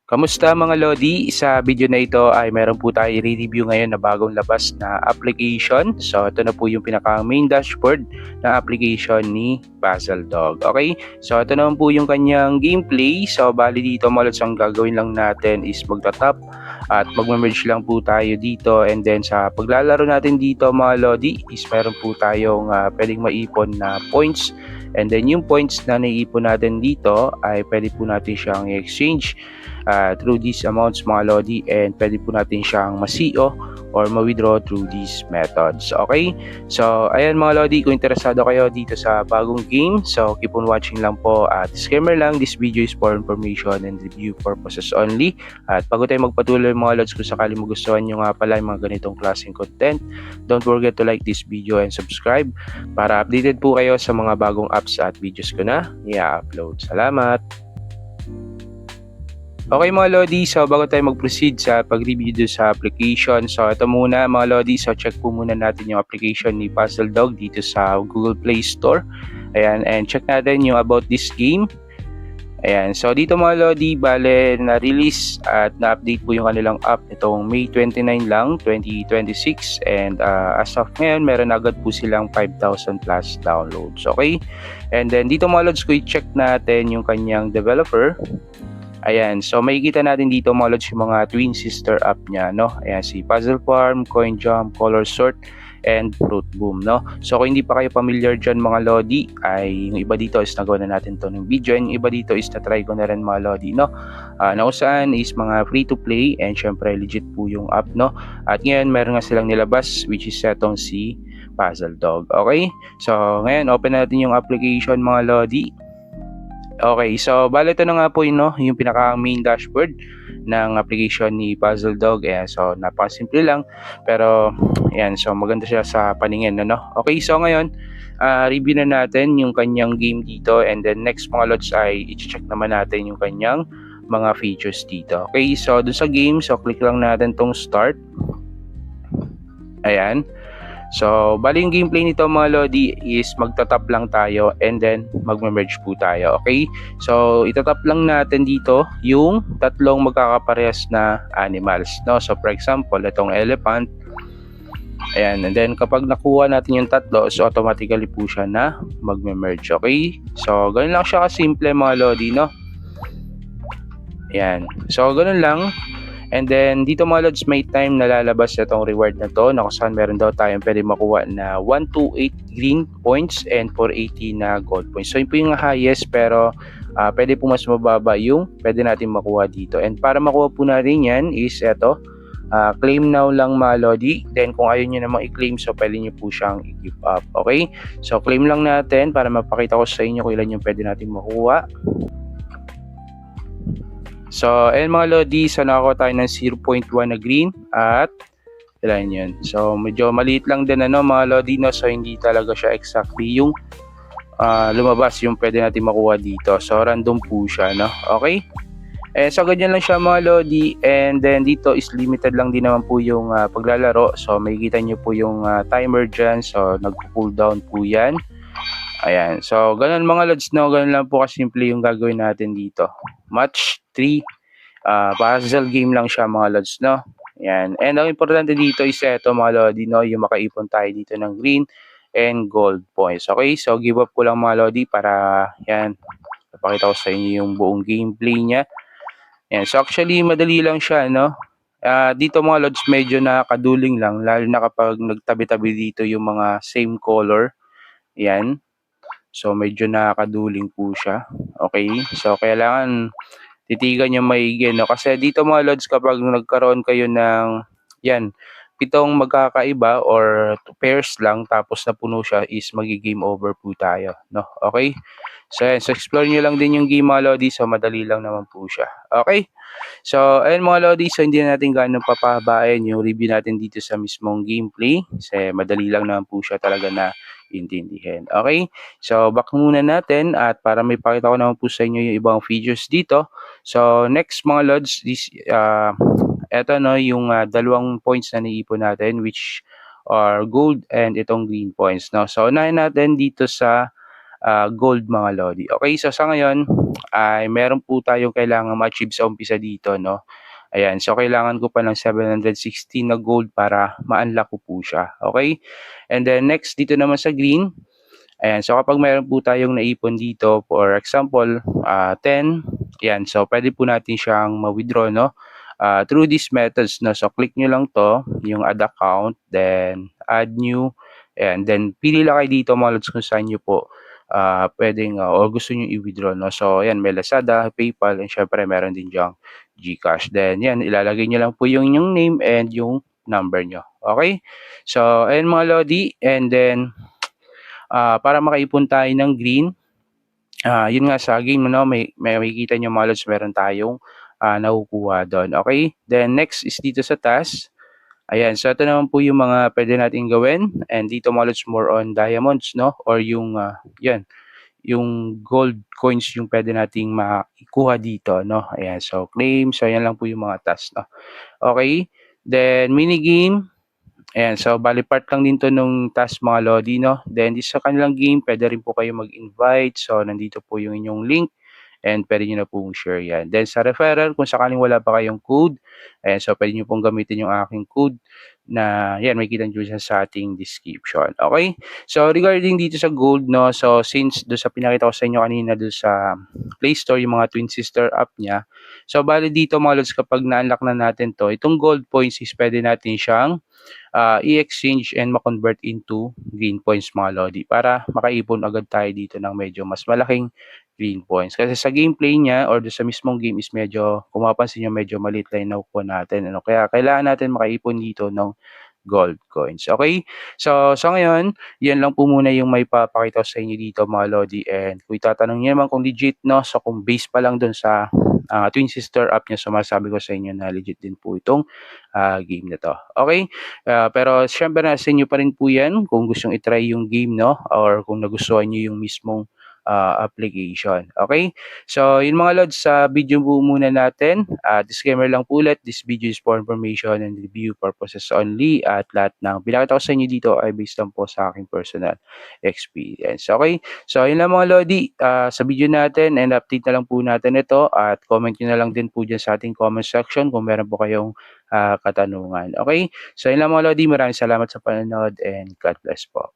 Kamusta mga Lodi? Sa video na ito ay meron po tayo i-review ngayon na bagong labas na application. So ito na po yung pinaka main dashboard na application ni Puzzle Dog. Okay? So ito naman po yung kanyang gameplay. So bali dito mga Lods, ang gagawin lang natin is magta-tap at mag-merge lang po tayo dito, and then sa paglalaro natin dito mga Lodi is meron po tayong pwedeng maipon na points, and then yung points na naiipon natin dito ay pwede po natin siyang i-exchange through these amounts mga Lodi, and pwede po natin siyang ma-CO or ma-withdraw through these methods. Okay? So, ayan mga Lodi, kung interesado kayo dito sa bagong game, so keep on watching lang po. At disclaimer lang, this video is for information and review purposes only. At bago tayo magpatuloy mga Lods, kung sakali magustuhan nyo nga pala yung mga ganitong klaseng content, don't forget to like this video and subscribe para updated po kayo sa mga bagong apps at videos ko na i-upload. Salamat! Okay mga Lodi, so bago tayo mag-proceed sa pag-review sa application, so ito muna mga Lodi, so check po muna natin yung application ni Puzzle Dog dito sa Google Play Store. Ayan, and check natin yung about this game. Ayan, so dito mga Lodi, bale na-release at na-update po yung kanilang app itong May 29 lang, 2026, and as of ngayon, meron agad po silang 5,000 plus downloads. Okay, and then dito mga Lods, ko i-check natin yung kanyang developer. Ayan, so makikita natin dito mga Lods yung mga twin sister app niya, no? Ayan, si Puzzle Farm, Coin Jump, Color Sort, and Fruit Boom, no? So kung hindi pa kayo familiar dyan mga Lodi, ay yung iba dito is nagawa na natin to ng video, and yung iba dito is na-try ko na rin mga Lodi, no? Na saan is mga free to play, and syempre legit po yung app, no? At ngayon meron nga silang nilabas, which is etong si Puzzle Dog. Okay, so ngayon open natin yung application mga Lodi. Okay, so bale ito na nga po yun, no, yung pinaka main dashboard ng application ni Puzzle Dog. Ayan, so napakasimple lang, pero ayan, so maganda siya sa paningin, no? Okay, so ngayon review na natin yung kanyang game dito, and then next mga Lods ay i-check naman natin yung kanyang mga features dito. Okay, so doon sa game, so click lang natin tong start. Ayan. So, bali yung gameplay nito mga Lodi is magtatap lang tayo, and then magme-merge po tayo. Okay? So, itatap lang natin dito yung tatlong magkakaparehas na animals, no? So, for example, itong elephant. Ayan, and then kapag nakuha natin yung tatlo, so automatically po siya na magme-merge. Okay? So, ganun lang siya kasimple mga Lodi, no? Ayan. So, ganun lang. And then dito mga Lods, may time na lalabas itong reward na to, na kung saan meron daw tayong pwede makuha na 128 green points and 480 na gold points. So yun po yung highest, pero pwede po mas mababa yung pwede natin makuha dito. And para makuha po natin yan is eto, claim now lang mga Lodi. Then kung ayaw nyo namang i-claim, so pwede nyo po siyang i-give up. Okay, so claim lang natin para mapakita ko sa inyo kung ilan yung pwede natin makuha. So, ayan mga Lodi, so nakakuha tayo ng 0.1 na green at ilan yun. So, medyo maliit lang din mga Lodi, no? So, hindi talaga siya exactly yung lumabas yung pwede natin makuha dito. So, random po siya, no? Okay? So, ganyan lang siya mga Lodi, and then dito is limited lang din naman po yung paglalaro. So, makikita nyo po yung timer dyan. So, nag-cool down po yan. Ayan. So, ganun mga Lods, no? Ganun lang po kasimple yung gagawin natin dito. Match 3. Puzzle game lang siya mga Lods, no? Ayan. And ang importante dito is ito mga Lodi, no? Yung makaipon tayo dito ng green and gold points. Okay? So, give up ko lang mga Lodi para, yan, napakita ko sa inyo yung buong gameplay niya. Ayan. So, actually, madali lang siya, no? Dito mga Lods, medyo nakakaduling lang, lalo na kapag nagtabi-tabi dito yung mga same color. Ayan. So, medyo nakakaduling po siya. Okay? So, kailangan titigan nyo maigi, no? Kasi dito mga Lods, kapag nagkaroon kayo ng, yan, 7 magkakaiba or pairs lang, tapos napuno siya, is magi-game over po tayo, no? Okay? So, yan. So, explore nyo lang din yung game mga Lodi. So, madali lang naman po siya. Okay? So, ayun mga Lodi, so hindi na natin ganun papahabain yung review natin dito sa mismong gameplay. Kasi madali lang naman po siya talaga na intindihin. Okay? So, back muna natin, at para may pakita ko naman po sa inyo yung ibang features dito. So, next mga Lods, this, eto no, yung dalawang points na naiipon natin, which are gold and itong green points, no? So, unahin natin dito sa gold mga lodi. Okay, so sa ngayon ay meron po tayong kailangang ma-achieve sa umpisa dito, no? Ayan, so kailangan ko pa ng 716 na gold para ma-unlock ko po siya. Okay? And then next dito naman sa green, ayan, so kapag meron po tayong naipon dito, for example, 10, ayan, so pwede po natin siyang ma-withdraw, no? Through these methods, no? So click nyo lang to, yung add account, then add new, and then pili lang kayo dito mga lods kung saan nyo po pwedeng o gusto nyo i-withdraw, no? So ayan, may Lazada, PayPal, and syempre meron din diyang GCash. Then yan, ilalagay nyo lang po yung name and yung number nyo. Okay? So ayan mga lodi, and then para makaipon tayo ng green, yun nga sa game, no, may makikita nyo mga lods, meron tayong nakukuha doon. Okay? Then next is dito sa task. Ayan, so ito naman po yung mga pwede natin gawin. And dito mga lods, more on diamonds, no? Or yung, yan, yung gold coins yung pwede nating makuha dito, no? Ayan, so claim. So yan lang po yung mga task, no? Okay? Then mini game. Ayan, so bali part lang din to nung task mga lodi, no? Then sa kanilang game, pwede rin po kayo mag-invite. So nandito po yung inyong link and pwede nyo na pong share yan. Then sa referral, kung sakaling wala pa kayong code, ayan, so pwede nyo pong gamitin yung aking code na yan, may kita nyo siya sa ating description. Okay? So regarding dito sa gold, no? So since do sa pinakita ko sa inyo kanina do sa Play Store, yung mga Twin Sister app niya, so bali dito mga lods, kapag na-unlock na natin to, itong gold points is pwede natin siyang i-exchange and ma-convert into green points mga lodi para makaipon agad tayo dito ng medyo mas malaking green points. Kasi sa gameplay niya or sa mismong game is medyo, kung mapapansin nyo, medyo maliit lang yung nakukuha natin. Ano? Kaya kailangan natin makaipon dito ng gold coins. Okay? So, sa ngayon, yan lang po muna yung may papakita ko sa inyo dito mga lodi. And kung itatanong nyo naman kung legit, no? So, kung base pa lang dun sa Twin Sister app niya, so masabi ko sa inyo na legit din po itong game na to. Okay? Pero syempre nasa inyo pa rin po yan kung gustong itry yung game, no? Or kung nagustuhan nyo yung mismong application. Okay? So, yun mga lods, sa video po muna natin. Disclaimer lang po ulit, this video is for information and review purposes only at lahat ng pinakita ko sa inyo dito ay based lang po sa aking personal experience. Okay? So, yun lang mga lodi sa video natin and update na lang po natin ito at comment nyo na lang din po dyan sa ating comment section kung meron po kayong katanungan. Okay? So, yun lang mga lodi, maraming salamat sa panonood and God bless po.